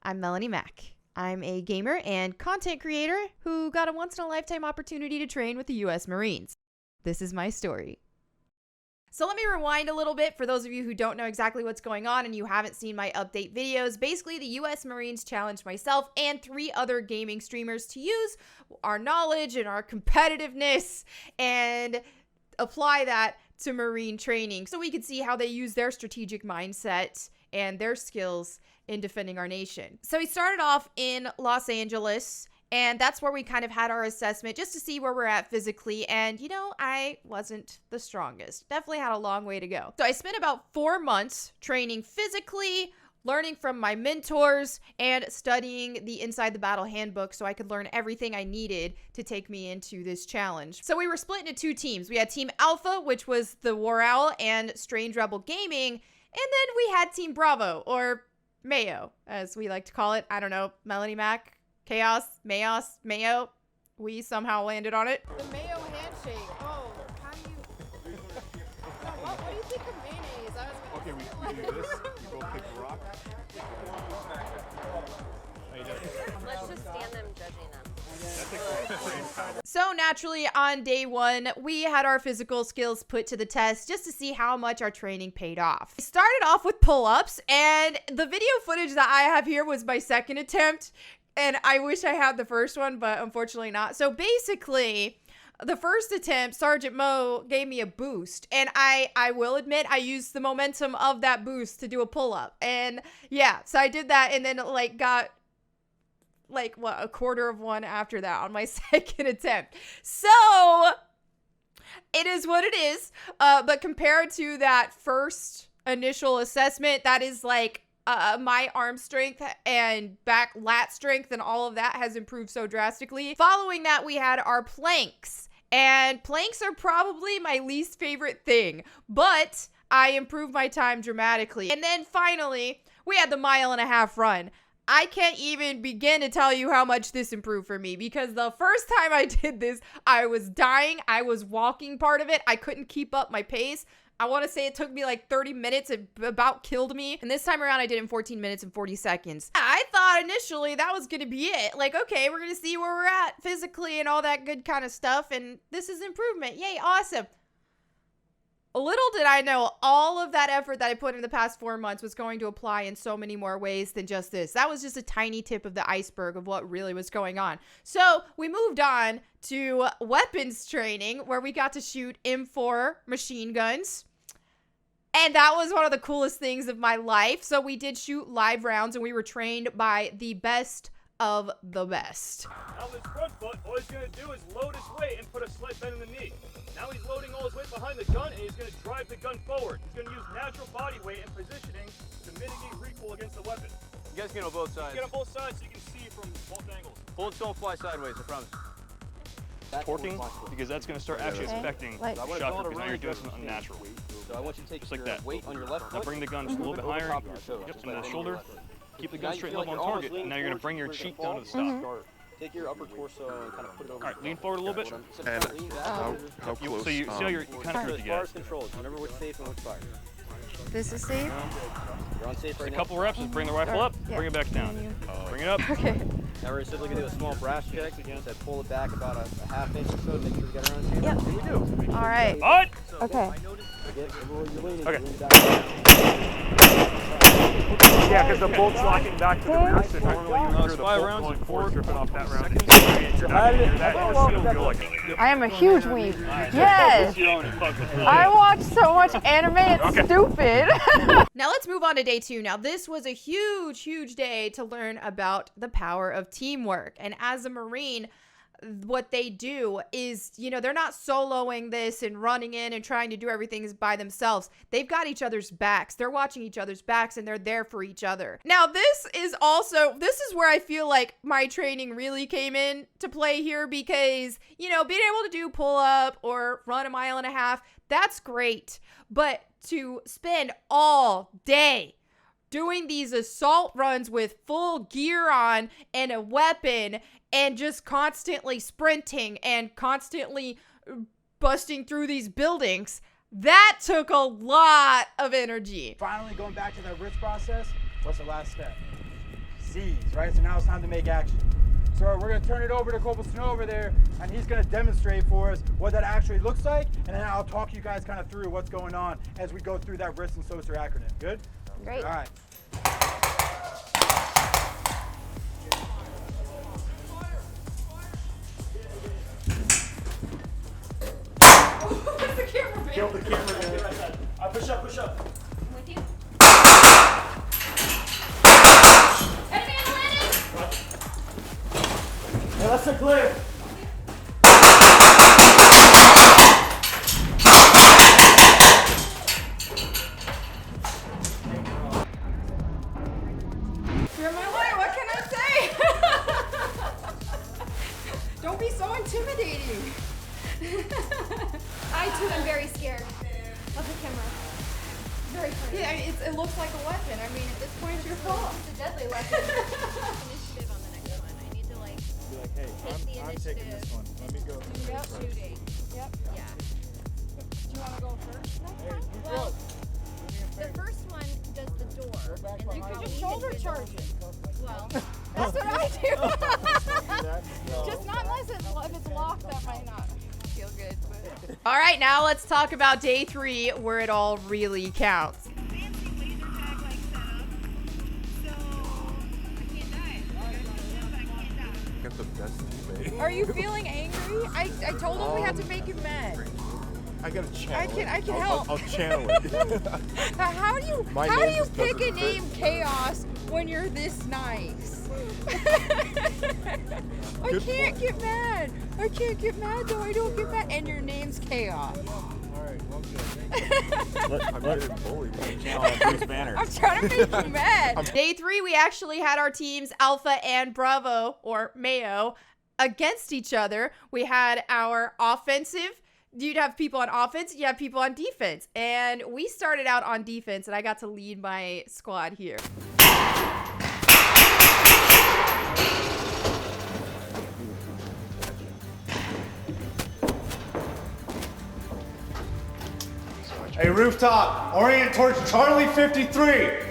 I'm Melonie Mack. I'm a gamer and content creator who got a once-in-a-lifetime opportunity to train with the U.S. Marines. This is my story. So let me rewind a little bit for those of you who don't know exactly what's going on and you haven't seen my update videos. Basically, the U.S. Marines challenged myself and 3 other gaming streamers to use our knowledge and our competitiveness and apply that to Marine training so we could see how they use their strategic mindset and their skills in defending our nation. So we started off in Los Angeles, and that's where we kind of had our assessment just to see where we're at physically. And, you know, I wasn't the strongest. Definitely had a long way to go. So I spent about 4 months training physically, learning from my mentors, and studying the Inside the Battle handbook so I could learn everything I needed to take me into this challenge. So we were split into 2 teams. We had Team Alpha, which was the War Owl and Strange Rebel Gaming, and then we had Team Bravo, or Mayo, as we like to call it. I don't know, Melonie Mack, Chaos, Mayos, Mayo. We somehow landed on it. The Mayo handshake. Oh, how do you... No, what do you think of mayonnaise? Okay, we do this. We both pick a rock. Let's just stand them judging them. So naturally, on day 1, we had our physical skills put to the test just to see how much our training paid off. I started off with pull-ups, and the video footage that I have here was my second attempt. And I wish I had the first one, but unfortunately not. So basically, the first attempt, Sergeant Mo gave me a boost. And I will admit, I used the momentum of that boost to do a pull-up. And yeah, so I did that and then like got like, what, a quarter of one after that on my second attempt. So it is what it is. But compared to that first initial assessment, that is like, my arm strength and back lat strength and all of that has improved so drastically. Following that, we had our planks. And planks are probably my least favorite thing, but I improved my time dramatically. And then finally, we had the 1.5 mile run. I can't even begin to tell you how much this improved for me because the first time I did this, I was dying. I was walking part of it. I couldn't keep up my pace. I want to say it took me like 30 minutes. It about killed me. And this time around, I did it in 14 minutes and 40 seconds. I thought initially that was going to be it. Like, okay, we're going to see where we're at physically and all that good kind of stuff. And this is improvement. Yay, awesome. Little did I know all of that effort that I put in the past 4 months was going to apply in so many more ways than just this. That was just a tiny tip of the iceberg of what really was going on. So we moved on to weapons training where we got to shoot M4 machine guns. And that was one of the coolest things of my life. So we did shoot live rounds and we were trained by the best of the best. Now this front foot, all he's going to do is load his weight and put a slight bend in the knee. Now he's loading all his weight behind the gun and he's going to drive the gun forward. He's going to use natural body weight and positioning to mitigate recoil against the weapon. You guys get on both sides. Get on both sides so you can see from both angles. Bullets don't fly sideways, I promise. Torquing, because that's going to start actually affecting the shot because now you're doing something unnatural. So I want you to take Just like your that. weight on your left Now foot. bring the gun just a little bit higher. Yep, into the shoulder. Keep the gun straight and level on target. And now you're going to bring your cheek down to the stop. Take your upper torso and kind of put it over. All right, lean forward a little bit. And How close? So you see how you're kind of as far as controls. Remember what's safe and what's fire. This is safe? You're on safe right a now. couple reps, just bring the rifle up, bring it back down. Bring it up. Okay. Now we're simply going to do a small brass check. So pull it back about a half inch or so to make sure we get around here. Yep. Here we do. All right. Hut! Okay. Yeah, because the bolt's locking back to the rear, so normally you hear the bolt going forward, stripping off that round. You're not going to hear that, you just feel good like I am a huge weeb. Yes. I watch so much anime, it's stupid. Now let's move on to day 2. Now this was a huge, huge day to learn about the power of teamwork. And as a Marine, what they do is, you know, they're not soloing this and running in and trying to do everything by themselves. They've got each other's backs. They're watching each other's backs and they're there for each other. Now, this is where I feel like my training really came in to play here because, you know, being able to do pull up or run 1.5 miles, that's great. But to spend all day doing these assault runs with full gear on and a weapon and just constantly sprinting and constantly busting through these buildings, that took a lot of energy. Finally going back to that rich process, what's the last step? C's, right? So now it's time to make action. So we're gonna turn it over to Corporal Snow over there, and he's gonna demonstrate for us what that actually looks like, and then I'll talk you guys kind of through what's going on as we go through that RIST and SOSER acronym. Good? Great. All right. Kill the camera. Push up, push up. I'm with you. Enemy on the landing! Hey, let's get clear. You're my light, what can I say? Don't be so intimidating. I too am very scared of the camera. Very funny. Yeah, I mean, it looks like a weapon. I mean, at this point, it's your fault. It's a deadly weapon. Initiative on the next one. I need to like Be like, hey, take the I'm taking initiative. this one. Let me go. Yep. Shooting. Yep. Yeah. Do you want to go first next time? Well, the first one does the door, and then You could how just we shoulder can charge it. Well, That's what I do. Just not unless if it's locked, that might not feel good. But All right, now let's talk about day 3, where it all really counts. Are you feeling angry? I told him we had to make him mad. I gotta channel I can help. I'll channel it. How do you My how do name you just pick a doesn't fit. name Chaos when you're this nice? I Good can't get mad. I can't get mad though. I don't get mad. And your name's Chaos. Alright, well good. I'm getting bullied. Bruce Banner. I'm trying to make you mad. Day 3, we actually had our teams Alpha and Bravo, or Mayo, against each other. We had our offensive. You'd have people on offense, you have people on defense. And we started out on defense, and I got to lead my squad here. Hey, rooftop, orient towards Charlie 53. They're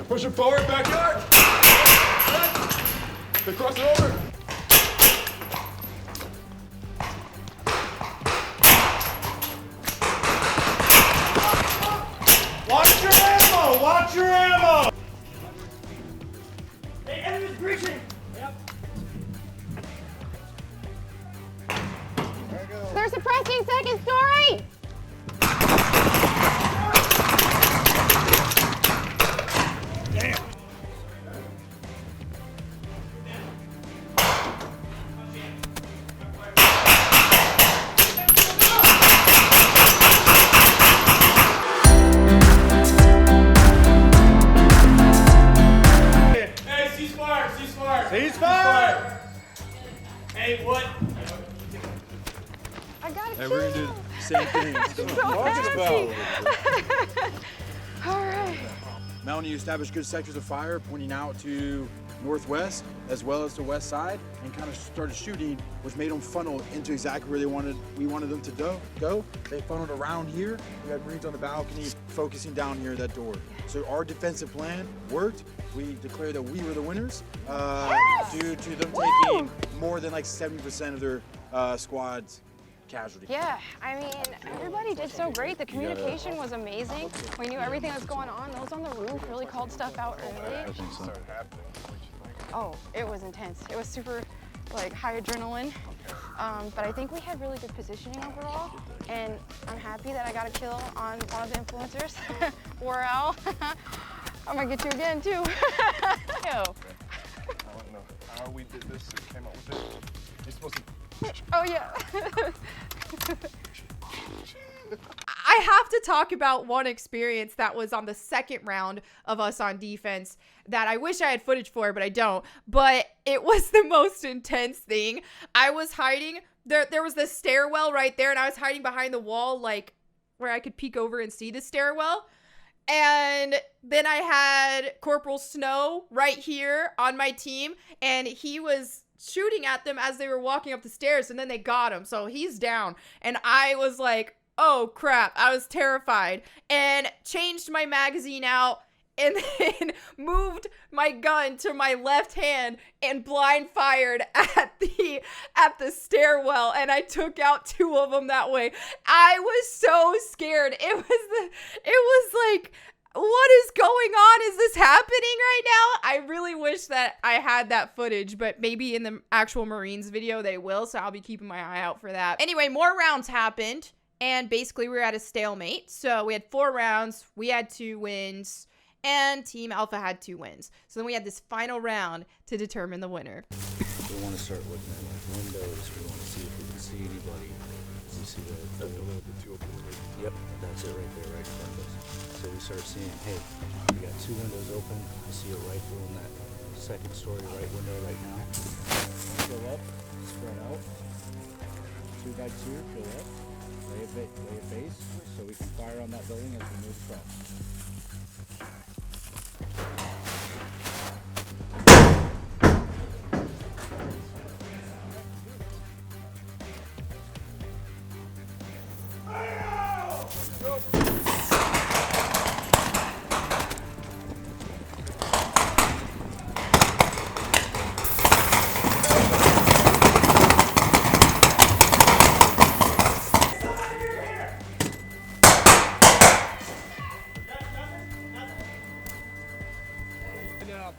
pushing forward, backyard. They cross it over. Watch your ammo! Watch your ammo! Hey, enemy's breaching. Yep. they're suppressing second story. Hey, ceasefire, ceasefire. Ceasefire! Hey, what? I got a And we're gonna do the same thing. All right. Melonie established good sectors of fire pointing out to northwest as well as the west side, and kind of started shooting, which made them funnel into exactly where we wanted them to go. They funneled around here. We had Marines on the balcony focusing down here at that door. So our defensive plan worked. We declared that we were the winners due to them taking more than like 70% of their squad's casualty. Yeah, I mean, everybody did so great. The communication was amazing. We knew everything that was going on. Those on the roof really called stuff out early. Oh, it was intense. It was super, like, high adrenaline. But I think we had really good positioning overall. And I'm happy that I got a kill on one of the influencers, Warel. I'm gonna get you again, too. Yo. I don't know how we did this and came up with it. You're supposed to. Oh, yeah. I have to talk about one experience that was on the second round of us on defense that I wish I had footage for, but I don't. But it was the most intense thing. I was hiding. There was this stairwell right there, and I was hiding behind the wall, like, where I could peek over and see the stairwell. And then I had Corporal Snow right here on my team, and he was shooting at them as they were walking up the stairs, and then they got him, so he's down. And I was like, oh crap, I was terrified, and changed my magazine out, and then moved my gun to my left hand and blind fired at the stairwell, and I took out 2 of them that way. I was so scared. It was like, what is going on? Is this happening right now? I really wish that I had that footage, but maybe in the actual Marines video they will, so I'll be keeping my eye out for that. Anyway, more rounds happened, and basically we were at a stalemate. So we had 4 rounds, we had 2 wins, and Team Alpha had 2 wins. So then we had this final round to determine the winner. We want to start looking at like windows. We want to see if we can see anybody. You see the little bit too open. Yep, that's it right there, right in front of us. So we start seeing, hey, we got 2 windows open. I see a rifle in that 2nd story right window right now. Go up, spread out. 2 by 2, go up. Lay a base so we can fire on that building as we move across.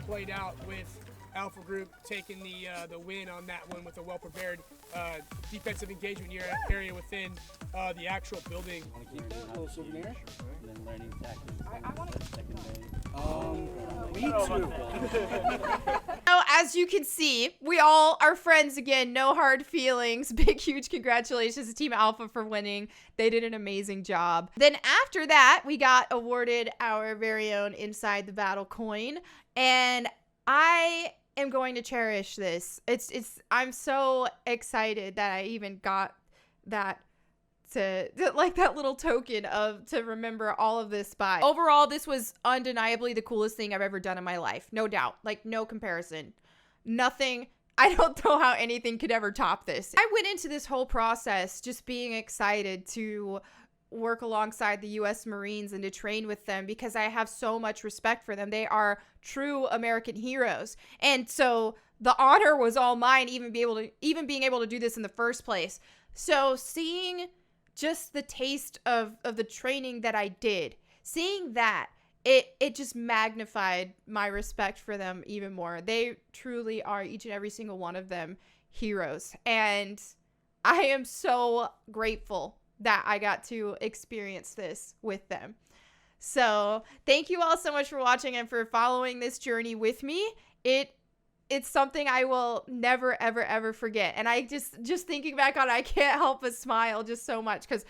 Played out with Alpha Group taking the win on that one with a well-prepared defensive engagement area within the actual building. Want to keep that little souvenir? And then learning tactics. I want to. Me too. So as you can see, we all are friends again. No hard feelings. Big, huge congratulations to Team Alpha for winning. They did an amazing job. Then after that, we got awarded our very own Inside the Battle coin. And I am going to cherish this. I'm so excited that I even got that to like that little token to remember all of this by. Overall, this was undeniably the coolest thing I've ever done in my life. No doubt. Like, no comparison. Nothing. I don't know how anything could ever top this. I went into this whole process just being excited to work alongside the U.S. Marines and to train with them because I have so much respect for them. They are true American heroes. And so the honor was all mine, even being able to do this in the first place. So seeing just the taste of the training that I did, seeing that, it just magnified my respect for them even more. They truly are, each and every single one of them, heroes. And I am so grateful that I got to experience this with them. So thank you all so much for watching and for following this journey with me. It's something I will never, ever, ever forget. And I just thinking back on it, I can't help but smile just so much because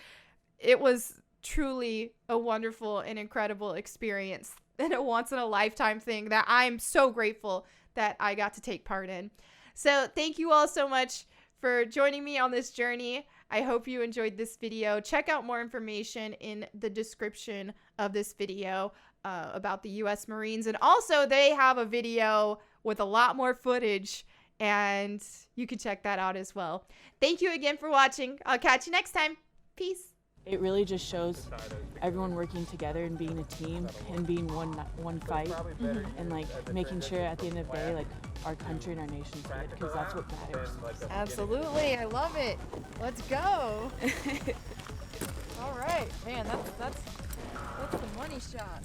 it was truly a wonderful and incredible experience and a once-in-a-lifetime thing that I'm so grateful that I got to take part in. So thank you all so much for joining me on this journey. I hope you enjoyed this video. Check out more information in the description of this video about the U.S. Marines. And also they have a video with a lot more footage and you can check that out as well. Thank you again for watching. I'll catch you next time. Peace. It really just shows everyone working together and being a team and being one fight and like making sure at the end of the day like our country and our nation's good because that's what matters. Absolutely, I love it. Let's go. All right, man, that's the money shot.